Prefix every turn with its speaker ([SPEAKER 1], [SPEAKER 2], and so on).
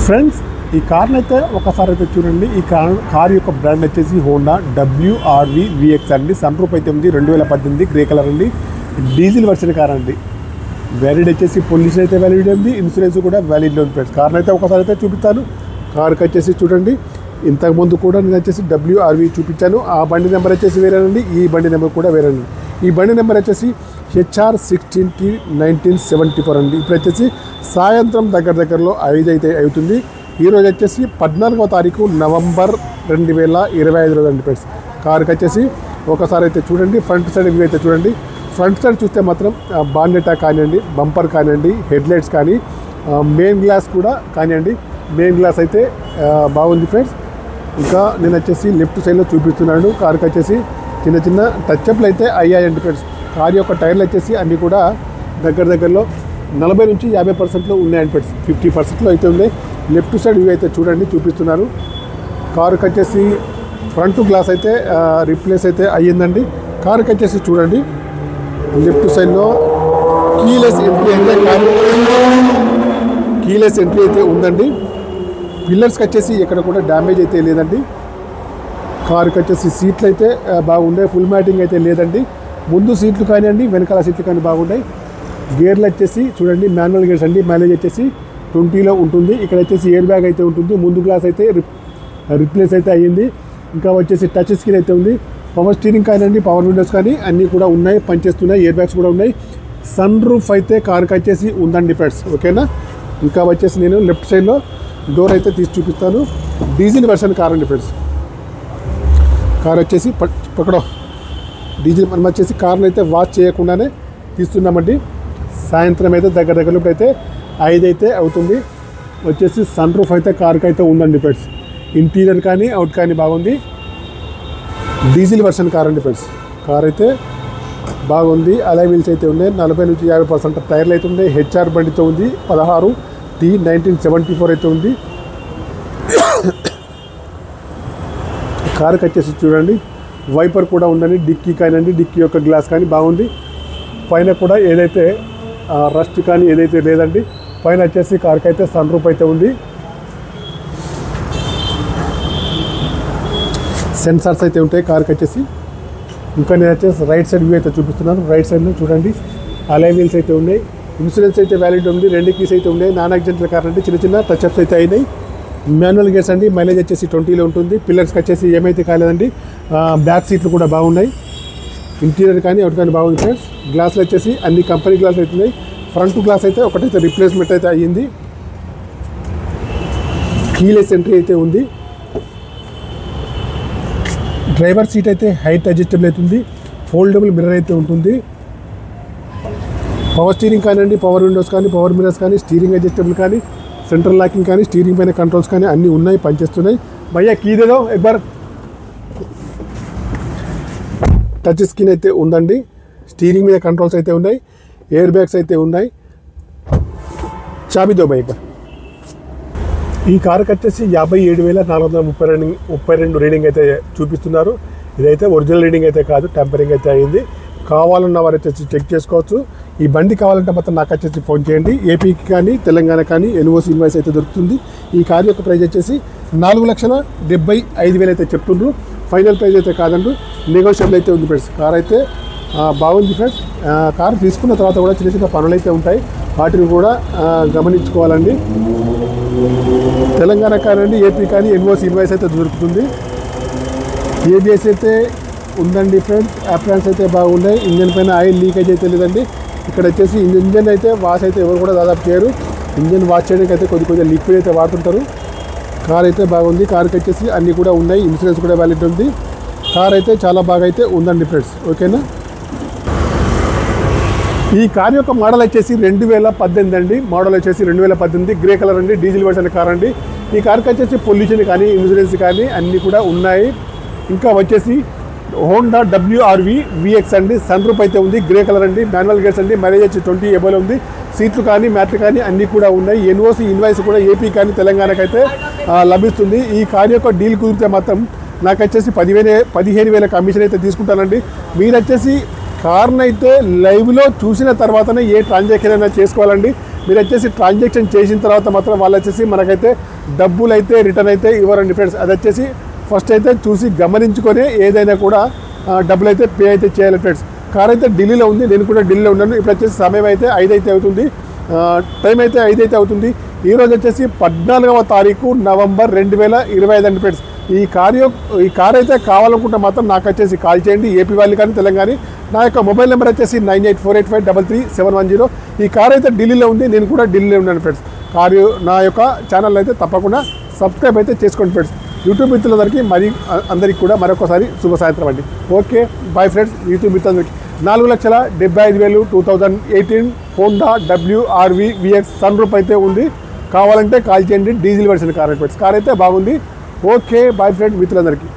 [SPEAKER 1] Friends ఈ కార్ని అయితే ఒకసారి అయితే చూడండి. ఈ కార్ యొక్క బ్రాండ్ వచ్చేసి హోండా WRV VX అండి. సన్ రూఫ్ అయితే ఉంది. 2018 గ్రే కలర్ అండి. డీజిల్ వర్షన్ కార్ అండి. వ్యాలిడ్ వచ్చేసి పొల్యూషన్ అయితే వ్యాలిడ్ ఉంది. ఇన్సూరెన్స్ కూడా వ్యాలిడ్ ఉంది ఫ్రెండ్స్. కార్ని అయితే ఒకసారి అయితే చూపిస్తాను. కార్కి వచ్చేసి చూడండి, ఇంతకుముందు కూడా నేను వచ్చేసి WRV చూపించాను. ఆ బండి నెంబర్ వచ్చేసి వేరేనండి. ఈ బండి నెంబర్ కూడా వేరేనండి. ఈ బండి నెంబర్ వచ్చేసి HR16T1974 అండి. ఇప్పుడు వచ్చేసి సాయంత్రం దగ్గరలో 5 అయితే అవుతుంది. ఈరోజు వచ్చేసి 14వ తారీఖు నవంబర్ 2025 రోజు అండి ఫ్రెండ్స్. కార్కి వచ్చేసి ఒకసారి అయితే చూడండి. ఫ్రంట్ సైడ్ వ్యూ అయితే చూడండి. ఫ్రంట్ సైడ్ చూస్తే మాత్రం బాన్నెటా కానివ్వండి, బంపర్ కానివ్వండి, హెడ్ లైట్స్ కానీ, మెయిన్ గ్లాస్ కూడా కానివ్వండి. మెయిన్ గ్లాస్ అయితే బాగుంది ఫ్రెండ్స్. ఇంకా నేను వచ్చేసి లెఫ్ట్ సైడ్లో చూపిస్తున్నాను. కార్కి వచ్చేసి చిన్న టచ్అప్లు అయితే అయ్యాయండి ఫ్రెండ్స్. కార్ యొక్క టైర్లు వచ్చేసి అన్నీ కూడా దగ్గరలో 40 నుంచి 50% ఉన్నాయండి ఫ్రెండ్స్. 50% అయితే ఉన్నాయి. లెఫ్ట్ సైడ్ వ్యూ అయితే చూడండి, చూపిస్తున్నారు. కారుకి వచ్చేసి ఫ్రంట్ గ్లాస్ అయితే రీప్లేస్ అయితే అయ్యిందండి. కారుకి వచ్చేసి చూడండి, లెఫ్ట్ సైడ్లో కీలెస్ ఎంట్రీ అయితే ఉందండి. పిల్లర్స్కి వచ్చేసి ఎక్కడ కూడా డ్యామేజ్ అయితే లేదండి. కారుకి వచ్చేసి సీట్లు అయితే బాగుండే, ఫుల్ మ్యాటింగ్ అయితే లేదండి. ముందు సీట్లు కానివ్వండి, వెనకాల సీట్లు కానీ బాగున్నాయి. గేర్లు వచ్చేసి చూడండి, మాన్యువల్ గేర్స్ అండి. మైలేజ్ వచ్చేసి 20లో ఉంటుంది. ఇక్కడ వచ్చేసి ఎయిర్ బ్యాగ్ అయితే ఉంటుంది. ముందు గ్లాస్ అయితే రిప్లేస్ అయితే అయ్యింది. ఇంకా వచ్చేసి టచ్ స్క్రీన్ అయితే ఉంది. పవర్ స్టీరింగ్ కానివ్వండి, పవర్ విండోస్ కానీ అన్నీ కూడా ఉన్నాయి, పనిచేస్తున్నాయి. ఎయిర్ బ్యాగ్స్ కూడా ఉన్నాయి. సన్ రూఫ్ అయితే కార్కి వచ్చేసి ఉందండి ఫ్రెండ్స్. ఓకేనా. ఇంకా వచ్చేసి నేను లెఫ్ట్ సైడ్లో డోర్ అయితే తీసి చూపిస్తాను. డీజిల్ వెర్షన్ కార్ అండి ఫ్రెండ్స్. కార్ వచ్చేసి పక్కడో డీజిల్. మనం వచ్చేసి కార్ని అయితే వాష్ చేయకుండానే తీస్తున్నామండి. సాయంత్రం అయితే దగ్గరలో అయితే 5 అయితే అవుతుంది. వచ్చేసి సన్ రూఫ్ అయితే కార్కి అయితే ఉందండి ఫ్రెండ్స్. ఇంటీరియర్ కానీ అవుట్ కానీ బాగుంది. డీజిల్ వర్షన్ కార్ అండి ఫ్రెండ్స్. కార్ అయితే బాగుంది. అలై వీల్స్ అయితే ఉన్నాయి. 40 నుంచి 50% టైర్లు అయితే ఉన్నాయి. HR బండితో ఉంది. 16T1974 అయితే ఉంది. కార్కి వచ్చేసి చూడండి, వైపర్ కూడా ఉందండి. డిక్కీ కానివ్వండి, డిక్కీ యొక్క గ్లాస్ కానీ బాగుంది. పైన కూడా ఏదైతే రస్ట్ కానీ ఏదైతే లేదండి. పైన వచ్చేసి కార్కి అయితే సన్ రూఫ్ అయితే ఉంది. సెన్సార్స్ అయితే ఉంటాయి కార్కి వచ్చేసి. ఇంకా నేను వచ్చేసి రైట్ సైడ్ వ్యూ అయితే చూపిస్తున్నాను. రైట్ సైడ్లో చూడండి, అలై వీల్స్ అయితే ఉన్నాయి. ఇన్సూరెన్స్ అయితే వ్యాలిడ్ ఉంది. 2 కీస్ అయితే ఉన్నాయి. నాన్ యాక్సిడెంటల్ కార్ అంటే చిన్న టచ్అప్స్ అయితే అయినాయి. మాన్యువల్ గేర్స్ అండి. మైలేజ్ వచ్చేసి 20లో ఉంటుంది. పిల్లర్స్కి వచ్చేసి ఏమైతే కాలేదండి. బ్యాక్ సీట్లు కూడా బాగున్నాయి. ఇంటీరియర్ కానీ అవుట్ కానీ బాగుంది ఫ్రెండ్స్. గ్లాసులు వచ్చేసి అన్ని కంపెనీ గ్లాసులు అవుతున్నాయి. ఫ్రంట్ గ్లాస్ అయితే ఒకటైతే రిప్లేస్మెంట్ అయితే అయ్యింది. కీలెస్ ఎంట్రీ అయితే ఉంది. డ్రైవర్ సీట్ అయితే హైట్ అడ్జస్టబుల్ అవుతుంది. ఫోల్డబుల్ మిర్రర్ అయితే ఉంటుంది. పవర్ స్టీరింగ్ కానివ్వండి, పవర్ విండోస్ కానీ, పవర్ మిర్రర్స్ కానీ, స్టీరింగ్ అడ్జస్టబుల్ కానీ, సెంట్రల్ లాకింగ్ కానీ, స్టీరింగ్ పైన కంట్రోల్స్ కానీ అన్నీ ఉన్నాయి, పనిచేస్తున్నాయి. భయ్యా కీ దేదో ఎక్ బార్. టచ్ స్క్రీన్ అయితే ఉందండి. స్టీరింగ్ మీద కంట్రోల్స్ అయితే ఉన్నాయి. ఎయిర్ బ్యాగ్స్ అయితే ఉన్నాయి. చాబీ దో భయ్. ఈ కార్కి వచ్చేసి 57,432 రీడింగ్ అయితే చూపిస్తున్నారు. ఇదైతే ఒరిజినల్ రీడింగ్ అయితే కాదు, టెంపరింగ్ అయితే అయింది. కావాలన్న వారు వచ్చేసి చెక్ చేసుకోవచ్చు. ఈ బండి కావాలంటే మాత్రం నాకు వచ్చేసి ఫోన్ చేయండి. ఏపీకి కానీ తెలంగాణ కానీ NOC ఇన్వాయిస్ అయితే దొరుకుతుంది. ఈ కార్ యొక్క ప్రైస్ వచ్చేసి 4,75,000 అయితే చెప్తుండ్రు. ఫైనల్ ప్రైస్ అయితే కాదండి, నెగోషియబుల్ అయితే ఉంది ఫ్రెండ్స్. కార్ అయితే బాగుంది ఫ్రెండ్స్. కార్ తీసుకున్న తర్వాత కూడా చిన్న పనులు అయితే ఉంటాయి, వాటిని కూడా గమనించుకోవాలండి. తెలంగాణ కానివ్వండి, ఏపీ కానీ NOC ఇన్వాయిస్ అయితే దొరుకుతుంది. ABS అయితే ఉందండి ఫ్రెండ్స్. అప్రాన్స్ అయితే బాగున్నాయి. ఇంజన్ పైన ఆయిల్ లీకేజ్ అయితే లేదండి. ఇక్కడ వచ్చేసి ఇంజన్ అయితే వాష్ అయితే ఎవరు కూడా దాదాపు చేయరు. ఇంజన్ వాష్ చేయడానికి అయితే కొద్దిగా లిక్విడ్ అయితే వాడుతుంటారు. కార్ అయితే బాగుంది. కార్కి వచ్చేసి అన్నీ కూడా ఉన్నాయి. ఇన్సూరెన్స్ కూడా వ్యాలిడ్ ఉంది. కార్ అయితే చాలా బాగా అయితే ఉందండి ఫ్రెండ్స్. ఓకేనా. ఈ కార్ యొక్క మోడల్ వచ్చేసి 2018 అండి. మోడల్ వచ్చేసి 2018 గ్రే కలర్ అండి. డీజిల్ వర్షన్ కార్ అండి. ఈ కార్కి వచ్చేసి పొల్యూషన్ కానీ, ఇన్సూరెన్స్ కానీ అన్నీ కూడా ఉన్నాయి. ఇంకా వచ్చేసి హోండా WRV VX అండి. సన్ రూఫ్ అయితే ఉంది. గ్రే కలర్ అండి. మాన్యువల్ గేర్స్ అండి. మైలేజ్ వచ్చి 20 ఎబోలో ఉంది. సీట్లు కానీ, మ్యాట్లు కానీ అన్నీ కూడా ఉన్నాయి. NOC ఇన్వాయిస్ కూడా ఏపీ కానీ తెలంగాణకు అయితే లభిస్తుంది. ఈ కార్ యొక్క డీల్ కుదిరితే మాత్రం నాకు వచ్చేసి 15,000 కమిషన్ అయితే తీసుకుంటానండి. మీరు వచ్చేసి కార్ని అయితే లైవ్లో చూసిన తర్వాతనే ఏ ట్రాన్సాక్షన్ అయినా చేసుకోవాలండి. మీరు వచ్చేసి ట్రాన్సాక్షన్ చేసిన తర్వాత మాత్రం వాళ్ళు వచ్చేసి మనకైతే డబ్బులు అయితే రిటర్న్ అయితే ఇవ్వరండి ఫ్రెండ్స్. అది వచ్చేసి ఫస్ట్ అయితే చూసి గమనించుకొని ఏదైనా కూడా డబ్బులు అయితే పే అయితే చేయాలి ఫ్రెండ్స్. కార్ అయితే ఢిల్లీలో ఉంది, నేను కూడా ఢిల్లీలో ఉన్నాను. ఇప్పుడు వచ్చేసి సమయం అయితే 5 అయితే అవుతుంది, టైం అయితే 5 అయితే అవుతుంది. ఈరోజు వచ్చేసి 14వ తారీఖు నవంబర్ 2025 అండి ఫ్రెండ్స్. ఈ కార్ అయితే కావాలనుకుంటే మాత్రం నాకు వచ్చేసి కాల్ చేయండి, ఏపీ వాళ్ళు కానీ తెలంగాణ. నా యొక్క మొబైల్ నెంబర్ వచ్చేసి 9848533710. ఈ కార్ అయితే ఢిల్లీలో ఉంది, నేను కూడా ఢిల్లీలో ఉన్నాను ఫ్రెండ్స్. నా యొక్క ఛానల్ అయితే తప్పకుండా సబ్స్క్రైబ్ అయితే చేసుకోండి ఫ్రెండ్స్. యూట్యూబ్ మిత్రులందరికీ అందరికీ కూడా మరొకసారి శుభ సాయంత్రం అండి. Okay bye friends. యూట్యూబ్ మిత్రులందరికీ 4,75,000 2018 Honda WRV VX sunroof అయితే ఉంది. కావాలంటే కాల్ చేయండి. డీజిల్ వెర్షన్ కార్ అయితే బాగుంది. ఓకే బాయ్ ఫ్రెండ్ మిత్రులందరికీ.